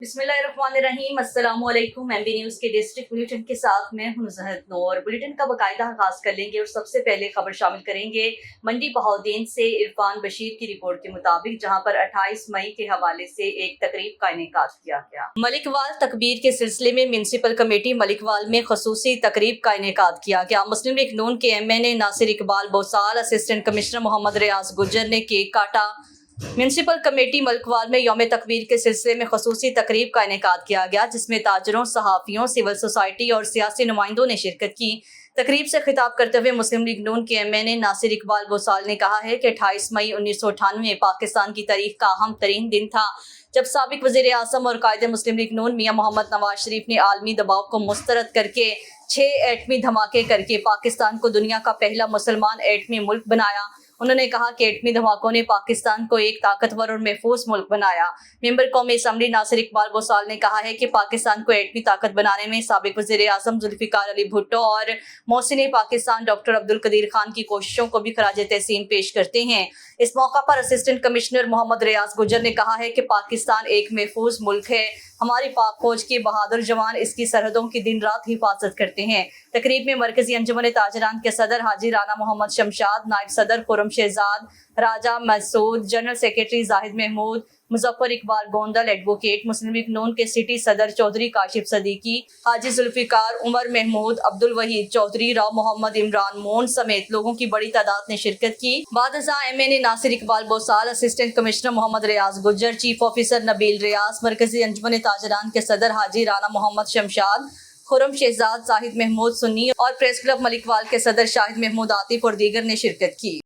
बिस्मिल्लाहिर्रहमानिर्रहीम, अस्सलाम वालेकुम। एमबी न्यूज़ के डिस्ट्रिक्ट बुलेटिन के साथ मैं हूं नुज़हत नूर। बुलेटिन का बाकायदा आगाज कर लेंगे और सबसे पहले खबर शामिल करेंगे मंडी बहाउद्दीन से इरफान बशीर की रिपोर्ट के मुताबिक, जहां पर 28 मई के हवाले से एक तकरीब का इनेकाद किया गया। मलिकवाल तकबीर के सिलसिले में म्यूनसिपल कमेटी मलिकवाल में खसूसी तकरीब का इनेकाद किया गया। मुस्लिम लीग नून के MNA Nasir Iqbal Bosal, assistant commissioner Mohammad Riaz Gujjar ने केक काटा। म्यूनसिपल कमेटी मलिकवाल में यौम तकबीर के सिलसिले में खसूसी तकरीब का इनेकाद किया गया, जिसमें ताजरों, सहाफ़ियों, सिविल सोसाइटी और सियासी नुमाइंदों ने शिरकत की। तकरीब से खिताब करते हुए मुस्लिम लीग नून के MNA नासिर इकबाल बोसाल ने कहा है कि 28 मई 1998 पाकिस्तान की तारीख का अहम तरीन दिन था, जब साबिक वज़ीर आज़म और कायदे मुस्लिम लीग नून मियां मोहम्मद नवाज शरीफ ने आलमी दबाव को मुस्तरद करके 6 एटमी धमाके करके पाकिस्तान को दुनिया का पहला मुसलमान एटमी मुल्क बनाया। उन्होंने कहा कि एटमी धमाकों ने पाकिस्तान को एक ताकतवर और महफूज मुल्क बनाया। मेंबर कौमी असम्बली नासिर इकबाल बोसाल ने कहा है कि पाकिस्तान को एटमी ताकत बनाने में साबिक वज़ीर आज़म जुल्फ़िकार अली भुट्टो और मोहसिन पाकिस्तान डॉक्टर अब्दुल कदीर खान की कोशिशों को भी खराज तहसीन पेश करते हैं। इस मौका पर असिस्टेंट कमिश्नर मोहम्मद रियाज गुज्जर ने कहा है कि पाकिस्तान एक महफूज मुल्क है। हमारी पाक फौज के बहादुर जवान इसकी सरहदों की दिन रात हिफाजत करते हैं। तकरीब में मरकजी अंजुमन ताजरान के सदर हाजी राना मोहम्मद शमशाद, नायब सदर Khurram Shahzad, Raja Masood, general secretary Zahid Mahmood, Muzaffar Iqbal Gondal advocate, Muslim league Noon के सिटी सदर चौधरी काशिफ सदीकी, हाजी जुल्फिकार, उमर महमूद, अब्दुल वहीद चौधरी, राव मोहम्मद इमरान मोन समेत लोगों की बड़ी तादाद ने शिरकत की। बादशाह MNA Nasir Iqbal Bosal, assistant commissioner Mohammad Riaz Gujjar, chief officer Nabeel Riaz, मरकजी अंजुमन ताजरान के सदर हाजी राना मोहम्मद शमशाद, खुरम शहजाद, जाहिद महमूद सुन्नी और प्रेस क्लब मलिकवाल के सदर शाहिद महमूद आतिफ और दीगर ने शिरकत की।